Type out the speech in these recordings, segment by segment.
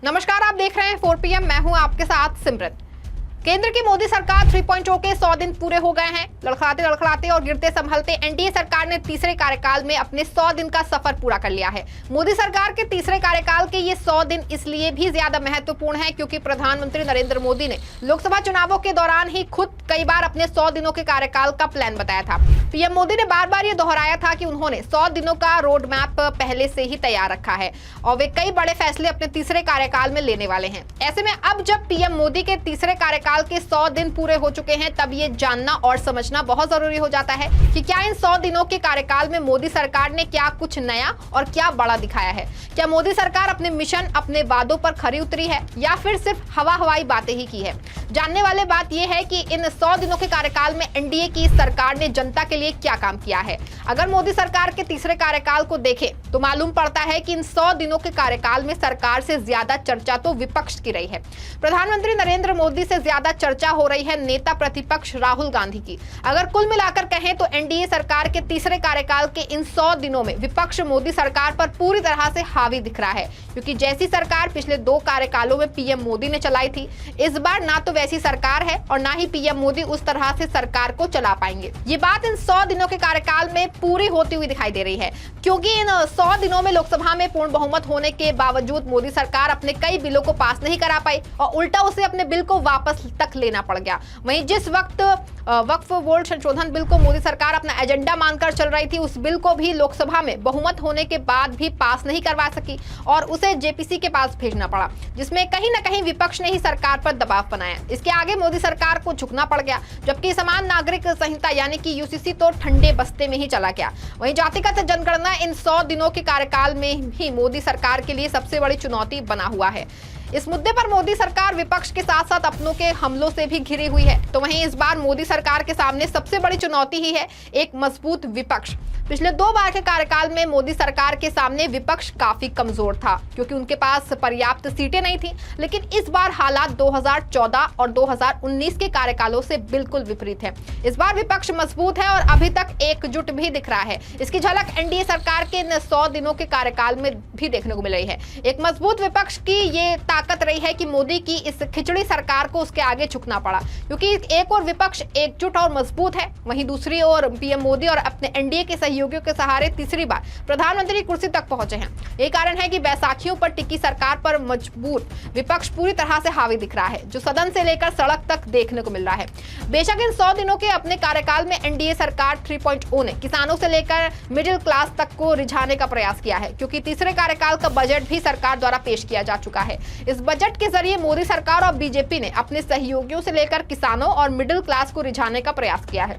नमस्कार, आप देख रहे हैं 4 PM। मैं हूं आपके साथ सिमरत। केंद्र की मोदी सरकार 3.0 के 100 दिन पूरे हो गए हैं। लड़खड़ाते और गिरते संभलते एनडीए सरकार ने तीसरे कार्यकाल में अपने 100 दिन का सफर पूरा कर लिया है। मोदी सरकार के तीसरे कार्यकाल के ये 100 दिन इसलिए भी ज्यादा महत्वपूर्ण है क्योंकि प्रधानमंत्री नरेंद्र मोदी ने लोकसभा चुनावों के दौरान ही खुद कई बार अपने 100 दिनों के कार्यकाल का प्लान बताया था। पीएम मोदी ने बार बार ये दोहराया था कि उन्होंने 100 दिनों का रोड मैप पहले से ही तैयार रखा है और वे कई बड़े फैसले अपने तीसरे कार्यकाल में लेने वाले हैं। ऐसे में अब जब पीएम मोदी के तीसरे कार्यकाल के 100 दिन पूरे हो चुके हैं, तब ये जानना और समझना बहुत जरूरी हो जाता है कि क्या इन 100 दिनों के कार्यकाल में मोदी सरकार ने क्या कुछ नया और क्या बड़ा दिखाया है। क्या मोदी सरकार अपने मिशन, अपने वादों पर खरी उतरी है या फिर सिर्फ हवाई बातें ही की है। जानने वाली बात यह है कि इन 100 दिनों के कार्यकाल में एनडीए की सरकार ने जनता के लिए क्या काम किया है। अगर मोदी सरकार के तीसरे कार्यकाल को देखें तो मालूम पड़ता है कि इन 100 दिनों के कार्यकाल में सरकार से ज्यादा चर्चा तो विपक्ष की रही है। प्रधानमंत्री नरेंद्र मोदी से ज्यादा चर्चा हो रही है नेता प्रतिपक्ष राहुल गांधी की। अगर कुल मिलाकर कहें तो एनडीए सरकार के तीसरे कार्यकाल के इन 100 दिनों में विपक्ष मोदी सरकार पर पूरी तरह से हावी दिख रहा है, क्योंकि जैसी सरकार पिछले 2 कार्यकालों में पीएम मोदी ने चलाई थी, इस बार ना तो वैसी सरकार है और ना ही पीएम मोदी उस तरह से सरकार को चला पाएंगे। ये बात इन 100 दिनों के कार्यकाल में पूरी होती हुई दिखाई दे रही है, क्योंकि इन 100 दिनों में लोकसभा में पूर्ण बहुमत होने के बावजूद मोदी सरकार अपने कई बिलों को पास नहीं करा पाई और उल्टा उसे अपने बिल को वापस तक लेना पड़ गया। वहीं जिस वक्त वक्फ बोर्ड संशोधन बिल को मोदी सरकार अपना एजेंडा मानकर चल रही थी, उस बिल को भी लोकसभा में बहुमत होने के बाद भी पास नहीं करवा सकी और उसे जेपीसी के पास भेजना पड़ा, जिसमें कहीं ना कहीं विपक्ष ने ही सरकार पर दबाव बनाया। इसके आगे मोदी सरकार को झुकना पड़ गया, जबकि समान नागरिक संहिता यानी कि यूसीसी तो ठंडे बस्ते में ही चला गया। वहीं जातिगत जनगणना इन 100 दिनों के कार्यकाल में ही मोदी सरकार के लिए सबसे बड़ी चुनौती बना हुआ है। इस मुद्दे पर मोदी सरकार विपक्ष के साथ साथ अपनों के हमलों से भी घिरी हुई है। तो वहीं इस बार मोदी सरकार के सामने सबसे बड़ी चुनौती ही है एक मजबूत विपक्ष। पिछले 2 बार के कार्यकाल में मोदी सरकार के सामने विपक्ष काफी कमजोर था, क्योंकि उनके पास पर्याप्त सीटें नहीं थी। लेकिन इस बार हालात 2014 और 2019 के कार्यकालों से बिल्कुल विपरीत है। इस बार विपक्ष मजबूत है और अभी तक एकजुट भी दिख रहा है। इसकी झलक एनडीए सरकार के 100 दिनों के कार्यकाल में भी देखने को मिल रही है। एक मजबूत विपक्ष की ये ताकत रही है कि मोदी की इस खिचड़ी सरकार को उसके आगे झुकना पड़ा, क्योंकि एक और विपक्ष एकजुट और मजबूत है, वहीं दूसरी ओर पीएम मोदी और अपने एनडीए के सहयोगियों के सहारे तीसरी बार प्रधानमंत्री की कुर्सी तक पहुंचे हैं। यही कारण है कि बैसाखियों पर टिकी सरकार पर मजबूत विपक्ष पूरी तरह से हावी दिख रहा है, जो सदन से लेकर सड़क तक देखने को मिल रहा है। बेशक इन 100 दिनों के अपने कार्यकाल में एनडीए सरकार 3.0 ने किसानों से लेकर मिडिल क्लास तक को रिझाने का प्रयास किया है, क्योंकि तीसरे कार्यकाल का बजट भी सरकार द्वारा पेश किया जा चुका है। इस बजट के जरिए मोदी सरकार और बीजेपी ने अपने सहयोगियों से लेकर किसानों और मिडिल क्लास को रिझाने का प्रयास किया है।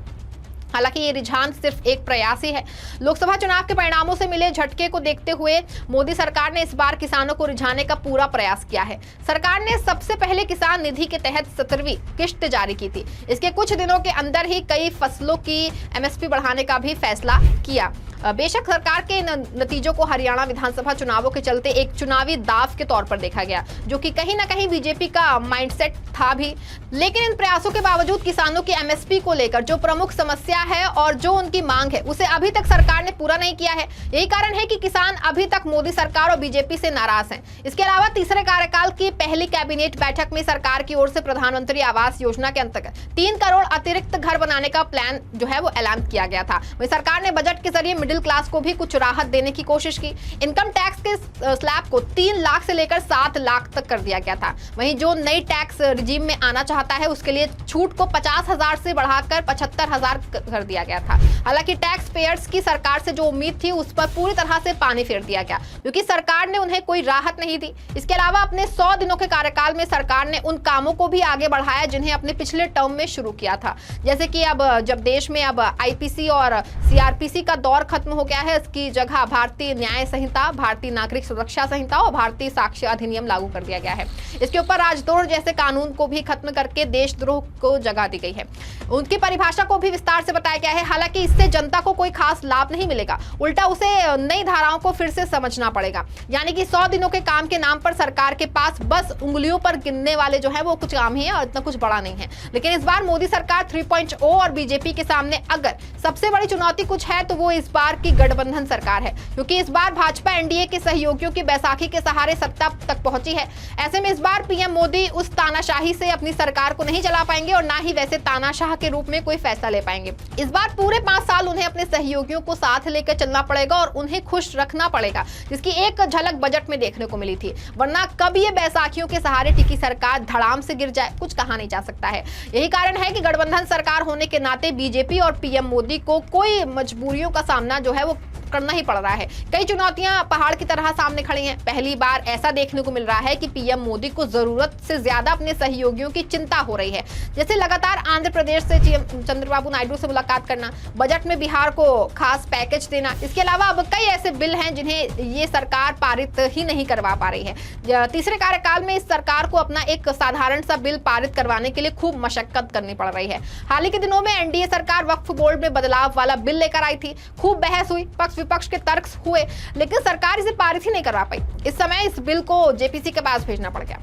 हालांकि ये रुझान सिर्फ एक प्रयास ही है। लोकसभा चुनाव के परिणामों से मिले झटके को देखते हुए मोदी सरकार ने इस बार किसानों को रिझाने का पूरा प्रयास किया है। सरकार ने सबसे पहले किसान निधि के तहत 17वीं किश्त जारी की थी। इसके कुछ दिनों के अंदर ही कई फसलों की एमएसपी बढ़ाने का भी फैसला किया। बेशक सरकार के नतीजों को हरियाणा विधानसभा चुनावों के चलते एक चुनावी दाव के तौर पर देखा गया, जो कि कहीं ना कहीं बीजेपी का माइंडसेट था भी। लेकिन इन प्रयासों के बावजूद किसानों की एमएसपी को लेकर जो प्रमुख समस्या है और जो उनकी मांग है, उसे अभी तक सरकार ने पूरा नहीं किया है। यही कारण है कि किसान अभी तक मोदी सरकार और बीजेपी से नाराज हैं। इसके अलावा तीसरे कार्यकाल की पहली कैबिनेट बैठक में सरकार की ओर से प्रधानमंत्री आवास योजना के अंतर्गत 3 करोड़ अतिरिक्त घर बनाने का प्लान जो है वो ऐलान किया गया था। वहीं सरकार ने बजट के जरिए मिडिल क्लास को भी कुछ राहत देने की कोशिश की। इनकम टैक्स के स्लैब को 3 लाख से लेकर 7 लाख तक कर दिया गया था। वहीं जो नई टैक्स रिजीम में आना चाहता है, उसके लिए छूट को 50,000 से बढ़ाकर 75,000 कर दिया गया था। हालांकि टैक्स पेयर्स की सरकार से जो उम्मीद थी, उस पर पूरी तरह से पानी फेर दिया गया, क्योंकि सरकार ने उन्हें कोई राहत नहीं दी। इसके अलावा अपने 100 दिनों के कार्यकाल में सरकार ने उन कामों को भी आगे बढ़ाया जिन्हें अपने पिछले टर्म में शुरू किया था। जैसे कि अब जब देश में अब आईपीसी और सीआरपीसी का दौर खत्म हो गया है, इसकी जगह भारतीय न्याय संहिता, भारतीय नागरिक सुरक्षा संहिता और भारतीय साक्ष्य अधिनियम लागू कर दिया गया है। इसके ऊपर राजद्रोह जैसे कानून को भी खत्म करके देशद्रोह को जगह दी गई है। उनकी परिभाषा को भी विस्तार से बताया गया है। हालांकि इससे जनता को कोई खास लाभ नहीं मिलेगा, उल्टा उसे नई धाराओं को फिर से समझना पड़ेगा। यानी कि 100 दिनों के काम के नाम पर सरकार के पास बस उंगलियों पर गिनने वाले जो है वो कुछ काम ही है और इतना कुछ बड़ा नहीं है। लेकिन इस बार मोदी सरकार 3.0 और बीजेपी के सामने अगर सबसे बड़ी चुनौती कुछ है तो वो इस बार की गठबंधन सरकार है, क्योंकि इस बार भाजपा एनडीए के सहयोगियों की बैसाखी के सहारे सत्ता तक पहुंची है। ऐसे में इस बार पीएम मोदी उस तानाशाही से अपनी सरकार को नहीं चला पाएंगे और ना ही वैसे तानाशाह के रूप में कोई फैसला ले पाएंगे। इस बार पूरे 5 साल उन्हें अपने सहयोगियों को साथ लेकर चलना पड़ेगा और उन्हें खुश रखना पड़ेगा, जिसकी एक झलक बजट में देखने को मिली थी। वरना कब ये बैसाखियों के सहारे टिकी सरकार धड़ाम से गिर जाए, कुछ कहा नहीं जा सकता है। यही कारण है कि गठबंधन सरकार होने के नाते बीजेपी और पीएम मोदी को कोई मजबूरियों का सामना जो है वो करना ही पड़ रहा है। कई चुनौतियां पहाड़ की तरह सामने खड़ी हैं। पहली बार ऐसा देखने को मिल रहा है कि पीएम मोदी को जरूरत से ज्यादा अपने सहयोगियों की चिंता हो रही है, जैसे लगातार आंध्र प्रदेश से चंद्रबाबू नायडू से मुलाकात करना, बजट में बिहार को खास पैकेज देना। इसके अलावा अब कई ऐसे बिल हैं जिन्हें ये सरकार पारित ही नहीं करवा पा रही है। तीसरे कार्यकाल में इस सरकार को अपना एक साधारण सा बिल पारित करवाने के लिए खूब मशक्कत करनी पड़ रही है। हाल ही के दिनों में एनडीए सरकार वक्फ बोर्ड में बदलाव वाला बिल लेकर आई थी। खूब बहस हुई, पक्ष विपक्ष के तर्क हुए, लेकिन सरकार इसे पारित ही नहीं करवा पाई। इस समय इस बिल को जेपीसी के पास भेजना पड़ गया,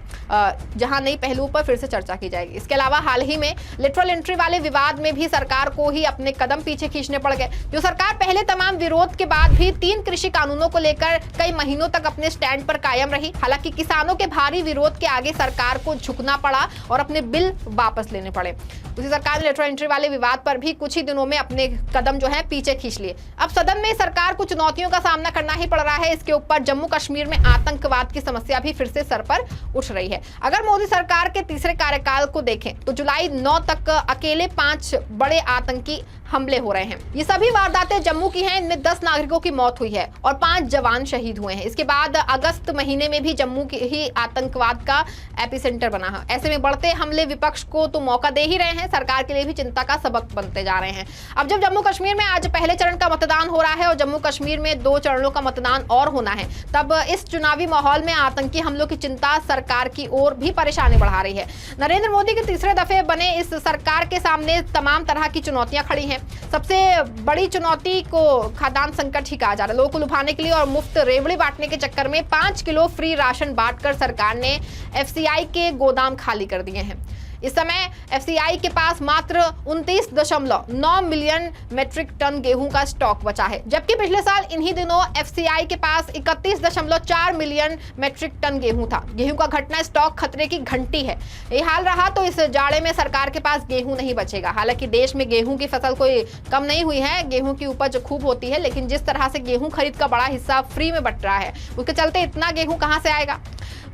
जहां नई पहलुओं पर फिर से चर्चा की जाएगी। इसके अलावा हाल ही में लिटरल एंट्री वाले विवाद में भी सरकार को ही अपने कदम पीछे खींचने पड़ गए। जो सरकार पहले तमाम विरोध के बाद भी 3 कृषि कानूनों को लेकर कई महीनों तक अपने स्टैंड पर कायम रही। हालांकि किसानों के भारी विरोध के आगे सरकार को झुकना पड़ा और अपने बिल वापस लेने पड़े। उसी सरकार ने लेटरल एंट्री वाले विवाद पर भी कुछ ही दिनों में अपने कदम जो है पीछे खींच लिए। अब सदन में सरकार को चुनौतियों का सामना करना ही पड़ रहा है। इसके ऊपर जम्मू कश्मीर में आतंकवाद की समस्या भी फिर से सर पर उठ रही है। अगर मोदी सरकार के तीसरे कार्यकाल को देखें तो जुलाई 9 तक अकेले 5 बड़े आतंकी हमले हो रहे हैं। ये सभी वारदातें जम्मू की हैं। इनमें 10 नागरिकों की मौत हुई है और 5 जवान शहीद हुए हैं। इसके बाद अगस्त महीने में भी जम्मू की ही आतंकवाद का एपिसेंटर बना है। ऐसे में बढ़ते हमले विपक्ष को तो मौका दे ही रहे हैं, सरकार के लिए भी चिंता का सबक बनते जा रहे हैं। अब जब जम्मू कश्मीर में आज पहले चरण का मतदान हो रहा है और जम्मू कश्मीर में 2 चरणों का मतदान और होना है, तब इस चुनावी माहौल में आतंकी हमलों की चिंता सरकार की ओर भी परेशानी बढ़ा रही है। नरेंद्र मोदी के तीसरे दफे बने इस सरकार के सामने तमाम तरह की चुनौतियां खड़ी हैं। सबसे बड़ी चुनौती को खाद्यान्न संकट ही कहा जा रहा है। लोगों को लुभाने के लिए और मुफ्त रेवड़ी बांटने के चक्कर में 5 किलो फ्री राशन बांटकर सरकार ने एफसीआई के गोदाम खाली कर दिए हैं। इस समय एफसीआई के पास मात्र 29.9 मिलियन मेट्रिक टन गेहूं का स्टॉक बचा है, जबकि पिछले साल इन्हीं दिनों एफसीआई के पास 31.4 मिलियन मेट्रिक टन गेहूं था। गेहूं का घटना स्टॉक खतरे की घंटी है। ये हाल रहा तो इस जाड़े में सरकार के पास गेहूं नहीं बचेगा। हालांकि देश में गेहूं की फसल कोई कम नहीं हुई है, गेहूं की उपज खूब होती है, लेकिन जिस तरह से गेहूं खरीद का बड़ा हिस्सा फ्री में बट रहा है, उसके चलते इतना गेहूं कहां से आएगा।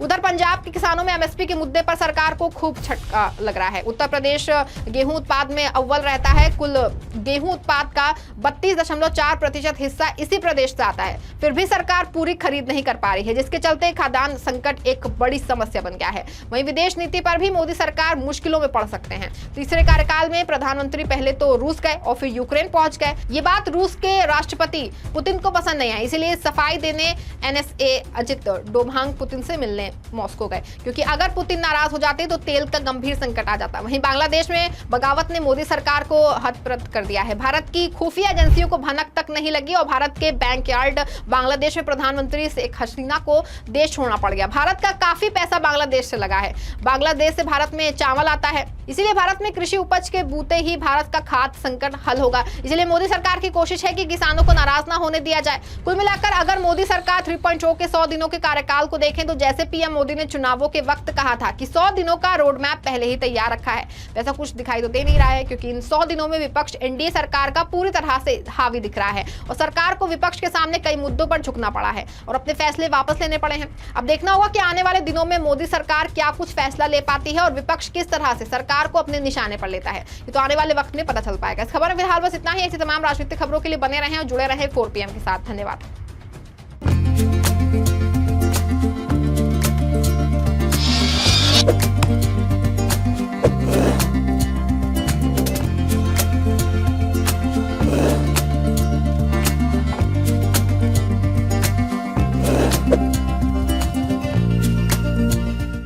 उधर पंजाब के किसानों में एमएसपी के मुद्दे पर सरकार को खूब झटका लग रहा है। उत्तर प्रदेश गेहूं उत्पाद में अव्वल रहता है। कुल गेहूं उत्पाद का 32.4% हिस्सा इसी प्रदेश से आता है। फिर भी सरकार पूरी खरीद नहीं कर पा रही है, जिसके चलते खाद्यान्न संकट एक बड़ी समस्या बन गया है। वहीं विदेश नीति पर भी मोदी सरकार मुश्किलों में पड़ सकते हैं। तीसरे कार्यकाल में प्रधानमंत्री पहले तो रूस गए और फिर यूक्रेन पहुंच गए। ये बात रूस के राष्ट्रपति पुतिन को पसंद नहीं आई, इसलिए सफाई देने एनएसए अजित डोभाल पुतिन से मिलने मॉस्को गए, क्योंकि अगर पुतिन नाराज हो जाते तो तेल का गंभीर संकट आ जाता। वहीं बांग्लादेश में बगावत ने मोदी सरकार को हतप्रत कर दिया है। भारत की खुफिया एजेंसियों को भनक तक नहीं लगी और भारत के बैंकयार्ड बांग्लादेश में प्रधानमंत्री शेख हसीना को देश छोड़ना पड़ गया। भारत का काफी पैसा बांग्लादेश से लगा है। बांग्लादेश से भारत में चावल आता है, इसीलिए भारत में कृषि उपज के बूते ही भारत का खाद्य संकट हल होगा। इसलिए मोदी सरकार की कोशिश है कि किसानों को नाराज ना होने दिया जाए। कुल मिलाकर अगर मोदी सरकार 3.0 के 100 दिनों के कार्यकाल को देखें तो जैसे पीएम मोदी ने चुनावों के वक्त कहा था कि 100 दिनों का रोड मैप पहले ही तैयार रखा है, वैसा कुछ दिखाई तो दे नहीं रहा है, क्योंकि इन 100 दिनों में विपक्ष एनडीए सरकार का पूरी तरह से हावी दिख रहा है और सरकार को विपक्ष के सामने कई मुद्दों पर झुकना पड़ा है और अपने फैसले वापस लेने पड़े हैं। अब देखना होगा कि आने वाले दिनों में मोदी सरकार क्या कुछ फैसला ले पाती है और विपक्ष किस तरह से सरकार को अपने निशाने पर लेता है। ये तो आने वाले वक्त में पता चल पाएगा। इस खबर में फिलहाल बस इतना ही। ऐसी तमाम राजनीतिक खबरों के लिए बने रहें और जुड़े रहें 4 PM के साथ। धन्यवाद।